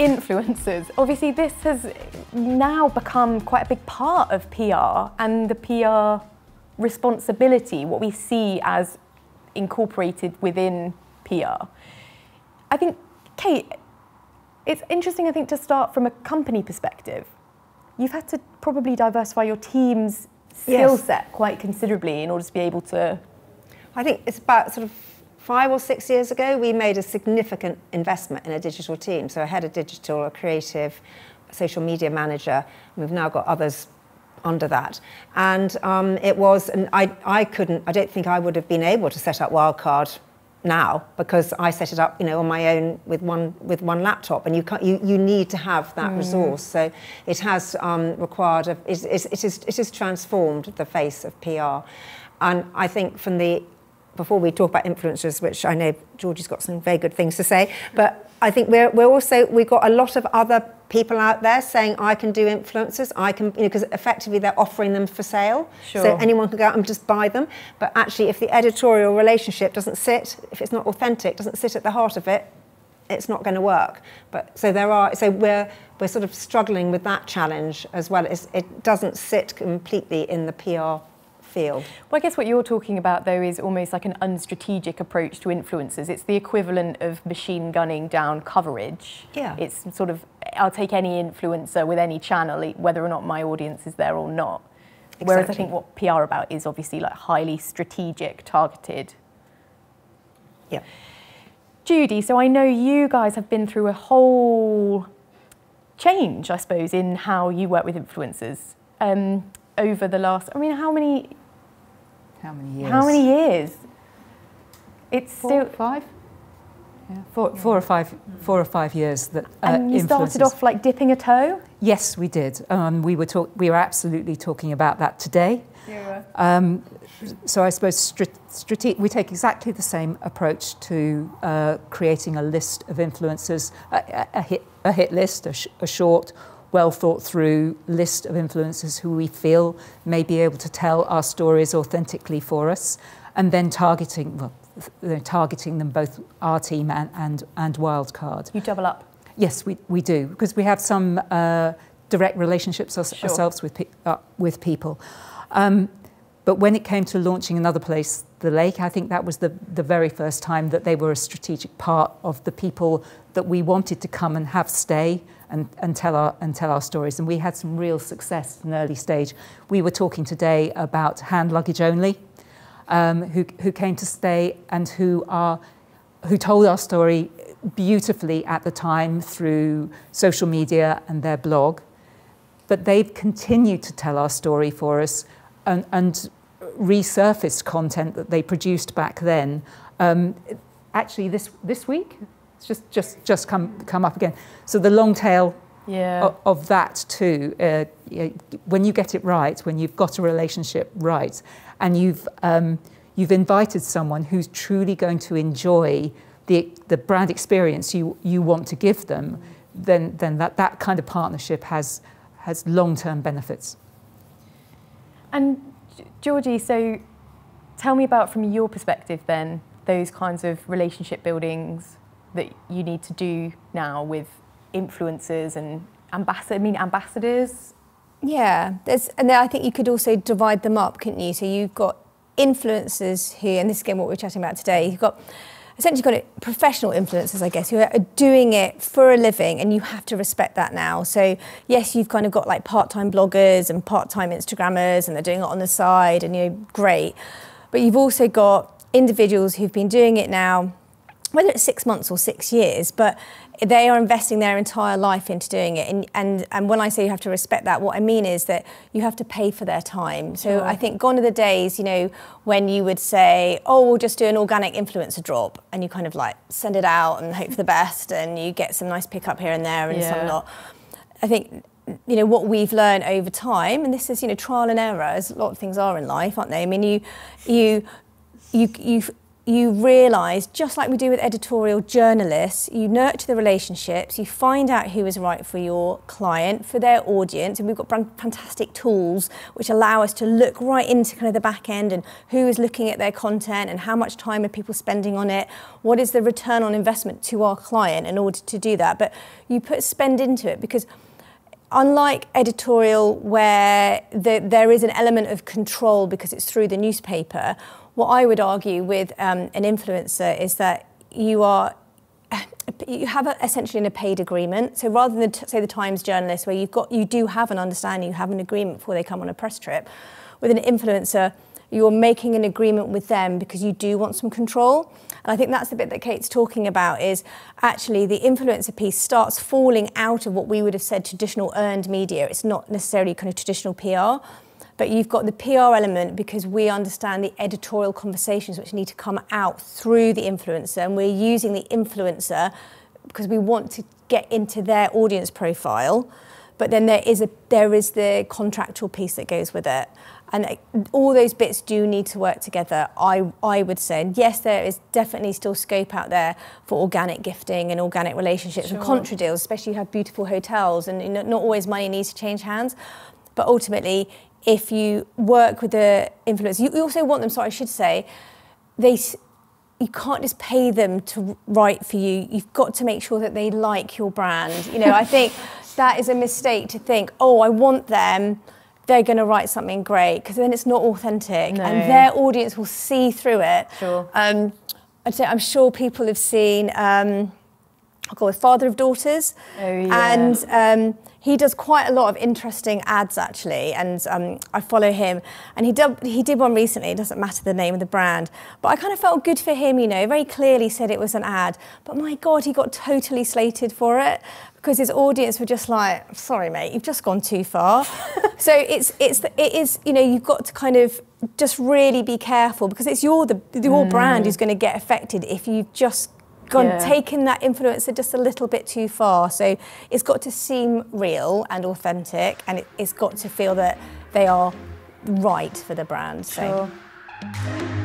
influencers. Obviously, this has now become quite a big part of PR and the PR responsibility, what we see as incorporated within PR. I think, Kate, it's interesting, I think, to start from a company perspective. You've had to probably diversify your team's skill set quite considerably in order to be able to... I think it's about sort of 5 or 6 years ago, we made a significant investment in a digital team. So I had a digital, a creative, a social media manager. We've now got others under that. And it was, and I don't think I would have been able to set up Wildcard now, because I set it up, on my own with one laptop, and you need to have that resource. So it has required it has transformed the face of PR, and I think before we talk about influencers, which I know Georgie's got some very good things to say, but I think we've got a lot of other people out there saying, I can do influencers, I can, because effectively they're offering them for sale. Sure. So anyone can go out and just buy them. But actually, if the editorial relationship doesn't sit, if it's not authentic, doesn't sit at the heart of it, it's not going to work. But so we're sort of struggling with that challenge as well. It doesn't sit completely in the PR field. Well, I guess what you're talking about, though, is almost like an unstrategic approach to influencers. It's the equivalent of machine gunning down coverage. Yeah. It's sort of, I'll take any influencer with any channel, whether or not my audience is there or not. Exactly. Whereas I think what PR about is obviously like highly strategic, targeted. Yeah. Judi, so I know you guys have been through a whole change, I suppose, in how you work with influencers over the last, how many years? How many years? It's four, still 5? Yeah, four or five years that. And you started off like dipping a toe? Yes, we did. We were absolutely talking about that today. Yeah. So I suppose we take exactly the same approach to creating a list of influencers, a hit list, a short, well thought through list of influencers who we feel may be able to tell our stories authentically for us, and then targeting them, both our team and Wildcard. You double up? Yes, we do, because we have some direct relationships ourselves with people. But when it came to launching Another Place, The Lake, I think that was the very first time that they were a strategic part of the people that we wanted to come and have stay and tell our stories. And we had some real success at an early stage. We were talking today about Hand Luggage Only, who came to stay and who told our story beautifully at the time through social media and their blog. But they've continued to tell our story for us and resurfaced content that they produced back then. Actually, this week, it's just come up again. So the long tail of that too. When you get it right, when you've got a relationship right, and you've invited someone who's truly going to enjoy the brand experience you want to give them, then that kind of partnership has long-term benefits. And Georgie, so tell me about, from your perspective then, those kinds of relationship buildings that you need to do now with influencers and ambassadors? Yeah, and then I think you could also divide them up, couldn't you? So you've got influencers who, and this is again what we're chatting about today, you've got essentially professional influencers, I guess, who are doing it for a living, and you have to respect that now. So yes, you've kind of got like part-time bloggers and part-time Instagrammers, and they're doing it on the side, and great. But you've also got individuals who've been doing it now, whether it's 6 months or 6 years, but they are investing their entire life into doing it. And when I say you have to respect that, what I mean is that you have to pay for their time. So Sure. I think gone are the days, when you would say, oh, we'll just do an organic influencer drop, and you kind of like send it out and hope for the best, and you get some nice pickup here and there and some not. I think, what we've learned over time, and this is, trial and error, as a lot of things are in life, aren't they? I mean, you you realise, just like we do with editorial journalists, you nurture the relationships, you find out who is right for your client, for their audience, and we've got fantastic tools which allow us to look right into kind of the back end and who is looking at their content and how much time are people spending on it, what is the return on investment to our client in order to do that. But you put spend into it, because unlike editorial, where there is an element of control because it's through the newspaper, what I would argue with an influencer is that you have essentially a paid agreement. So rather than say the Times journalist, where you do have an understanding, you have an agreement before they come on a press trip, with an influencer, you're making an agreement with them because you do want some control. And I think that's the bit that Kate's talking about, is actually the influencer piece starts falling out of what we would have said traditional earned media. It's not necessarily kind of traditional PR, but you've got the PR element because we understand the editorial conversations which need to come out through the influencer, and we're using the influencer because we want to get into their audience profile. But then there is the contractual piece that goes with it. And all those bits do need to work together, I would say. And yes, there is definitely still scope out there for organic gifting and organic relationships and contra deals, especially you have beautiful hotels, and not always money needs to change hands. But ultimately, if you work with the influencers, you also want them, you can't just pay them to write for you. You've got to make sure that they like your brand. You know, I think that is a mistake to think, oh, I want them, they're going to write something great, because then it's not authentic, and their audience will see through it. Sure. I'd say I'm sure people have seen Father of Daughters. Oh, yeah. And he does quite a lot of interesting ads, actually, and I follow him. And he did one recently, it doesn't matter the name of the brand, but I kind of felt good for him, you know, very clearly said it was an ad, but my God, he got totally slated for it, because his audience were just like, sorry, mate, you've just gone too far. So it is, you know, you've got to kind of just really be careful, because it's your brand who's going to get affected if you've just taken that influencer just a little bit too far. So it's got to seem real and authentic, and it's got to feel that they are right for the brand. So. Sure.